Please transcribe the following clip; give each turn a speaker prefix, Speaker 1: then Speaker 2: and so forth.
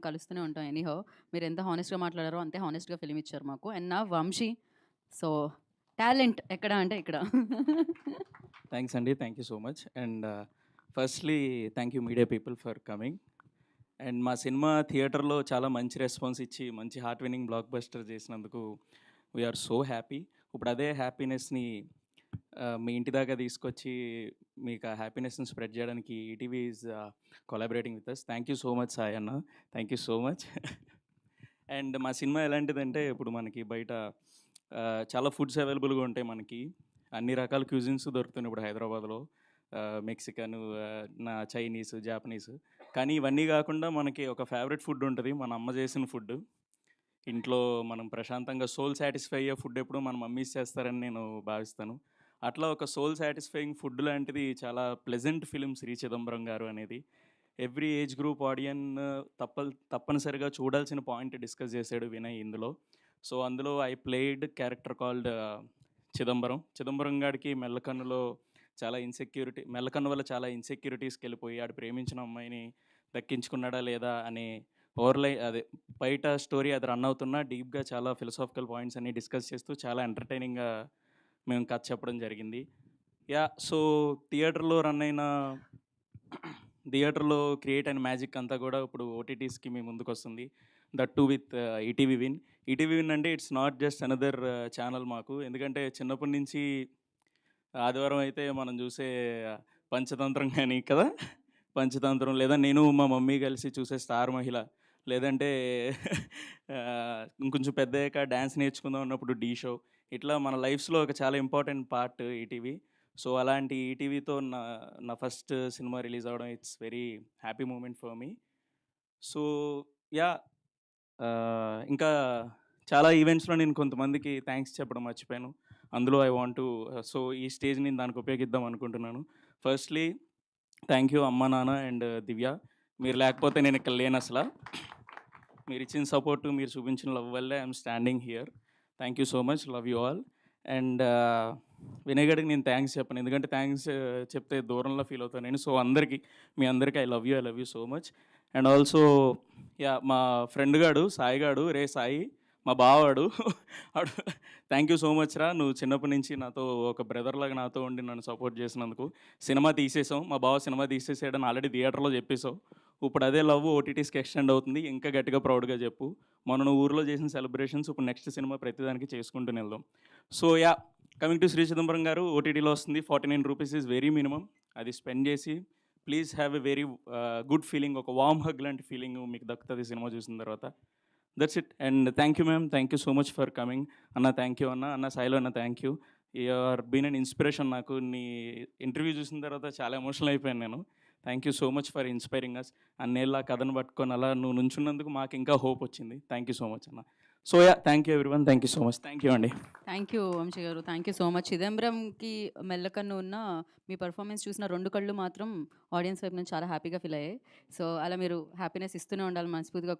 Speaker 1: కలుస్తూనే ఉంటాం ఎనీహౌ. మీరెంత హానెస్ట్‌గా మాట్లాడారో అంతే హానెస్ట్‌గా ఫిల్మ్ ఇచ్చారు మాకు. అండ్ నా వంశీ. సో, టాలెంట్ ఎక్కడ అంటే ఇక్కడ.
Speaker 2: థ్యాంక్స్ అండి. Thank you so much. And firstly thank you media people for coming. And మా సినిమా థియేటర్‌లో చాలా మంచి రెస్పాన్స్ ఇచ్చి, మంచి హార్ట్ విన్నింగ్ బ్లాక్ బస్టర్ చేసినందుకు వీఆర్ సో హ్యాపీ. ఇప్పుడు అదే హ్యాపీనెస్‌ని మీ ఇంటి దాకా తీసుకొచ్చి మీకు ఆ హ్యాపీనెస్‌ని స్ప్రెడ్ చేయడానికి ETV is collaborating with us. Thank you so much Sai అన్న. Thank you so much. And మా సినిమా ఎలాంటిదంటే ఇప్పుడు మనకి బయట చాలా ఫుడ్స్ అవైలబుల్‌గా ఉంటాయి మనకి. అన్ని రకాల క్యూజిన్స్ దొరుకుతున్నాయి ఇప్పుడు హైదరాబాద్‌లో. Mexican, Chinese, Japanese. కానీ ఇవన్నీ గాకుండా మనకి ఒక ఫేవరెట్ ఫుడ్ ఉంటది. మన అమ్మ చేసిన ఫుడ్. ఇంట్లో మనం ప్రశాంతంగా సోల్ సాటిస్ఫై అయ్యే ఫుడ్ ఎప్పుడూ మన మమ్మీస్ చేస్తారని నేను భావిస్తాను. అట్లా ఒక సోల్ సాటిస్ఫైయింగ్ ఫుడ్ లాంటిది చాలా ప్లెజెంట్ ఫిల్మ్ 'శ్రీ చిదంబరం గారు' అనేది. ఎవ్రీ ఏజ్ గ్రూప్ తప్పనిసరిగా చూడాల్సిన పాయింట్ డిస్కస్ చేశాడు వినయ్ ఇందులో. సో, అందులో I played character called Chidambaram. Chidambaram గాడికి మెల్లకన్ను వల్ల చాలా ఇన్‌సెక్యూరిటీస్‌కెళ్ళిపోయి ఆడు ప్రేమించిన అమ్మాయిని దక్కించుకున్నాడా లేదా అనే అదే బయట స్టోరీ అది రన్ అవుతున్నా డీప్‌గా చాలా ఫిలాసాఫికల్ పాయింట్స్ అన్నీ డిస్కస్ చేస్తూ చాలా ఎంటర్‌టైనింగ్‌గా మేము కథ చెప్పడం జరిగింది. సో, థియేటర్‌లో రన్ అయిన థియేటర్‌లో క్రియేట్ అయిన మ్యాజిక్ అంతా కూడా ఇప్పుడు ఓటీటీస్‌కి మీ ముందుకొస్తుంది. That too with ETV Win. ETV Win అంటే it's not just another channel మాకు. ఎందుకంటే చిన్నప్పటి నుంచి ఆదివారం అయితే మనం చూసే పంచతంత్రం గాని కదా! పంచతంత్రం లేదా నేను మా మమ్మీ కలిసి చూసే 'స్టార్ మహిళ' లేదంటే ఇంకొంచెం పెద్దయ్యాక డాన్స్ నేర్చుకుందాం అన్నప్పుడు 'ఢీ షో' ఇట్లా మన లైఫ్స్‌లో ఒక చాలా ఇంపార్టెంట్ పార్ట్ ఈటీవీ. సో, అలాంటి ఈటీవీతో నా నా ఫస్ట్ సినిమా రిలీజ్ అవ్వడం it's very happy moment for me. So, yeah! ఇంకా చాలా ఈవెంట్స్‌లో నేను కొంతమందికి థాంక్స్ చెప్పడం మర్చిపోయాను. అందులో ఐ వాంట్ టు సో, ఈ స్టేజ్ నేను దానికి ఉపయోగిద్దాం అనుకుంటున్నాను. ఫస్ట్‌లీ థ్యాంక్ యూ అమ్మ, నాన్న అండ్ దివ్య. మీరు లేకపోతే నేను ఇక్కడ లేనసల. మీరిచ్చిన సపోర్ట్, మీరు చూపించిన లవ్ వల్లే I'm standing here. Thank you so much. Love you all. And Vinay గాడికి నేను థ్యాంక్స్ చెప్పను. ఎందుకంటే థ్యాంక్స్ చెప్తే దూరంలో ఫీల్ అవుతాను నేను. సో, మీ అందరికీ I love you so much. And also మా ఫ్రెండ్ గాడు సాయి గాడు, "రేయ్ సాయి" మా బావాడు. ఆడు థ్యాంక్ యూ సో మచ్ రా! నువ్వు చిన్నప్పటి నుంచి నాతో ఒక బ్రదర్‌లాగా నాతో ఉండి నన్ను సపోర్ట్ చేసినందుకు. సినిమా తీసేసాం. మా బావ సినిమా తీసేసాడని ఆల్రెడీ థియేటర్‌లో చెప్పేసావు. ఇప్పుడు అదే లవ్ ఓటీటీస్‌కి ఎక్స్టెండ్ అవుతుంది. ఇంకా గట్టిగా ప్రౌడ్‌గా చెప్పు. మొన్న నువ్వు ఊర్లో చేసిన సెలబ్రేషన్స్ ఇప్పుడు నెక్స్ట్ సినిమా ప్రతిదానికి చేసుకుంటూనే వెళ్దాం. So, coming to 'Shri Chidambaram' గారు ఓటీటీలో వస్తుంది. ₹49 ఈజ్ వెరీ మినిమమ్. అది స్పెండ్ చేసి please have a very good feeling, ఒక వార్మ్ హగ్ లాంటి ఫీలింగ్ మీకు దక్కుతది సినిమా చూసిన తర్వాత. That's it. And thank you ma'am. Thank you so much for coming. అన్న థ్యాంక్ యూ అన్న. అన్న సాయిలు అన్న thank you. You are been an inspiration నాకు. నీ ఇంటర్వ్యూ చూసిన తర్వాత చాలా ఎమోషనల్ అయిపోయాను నేను. Thank you so much for inspiring us. అన్నేళ్ళు ఆ కథను పట్టుకొని అలా నువ్వు నుంచున్నందుకు మాకు ఇంకా హోప్ వచ్చింది. థ్యాంక్ యూ సో మచ్ అన్న. So, thank you everyone. Thank you so much. Thank you అండి.
Speaker 1: థ్యాంక్ యూ వంశీ గారు. Thank you so much. 'చిదంబరంకి' మెల్లకన్ను ఉన్న మీ పెర్ఫార్మన్స్ చూసిన 2 కళ్ళు మాత్రం ఆడియన్స్ వైపు నుంచి చాలా హ్యాపీగా ఫీల్ అయ్యాయి. సో, అలా మీరు హ్యాపీనెస్ ఇస్తూనే ఉండాలని మనస్ఫూర్తిగా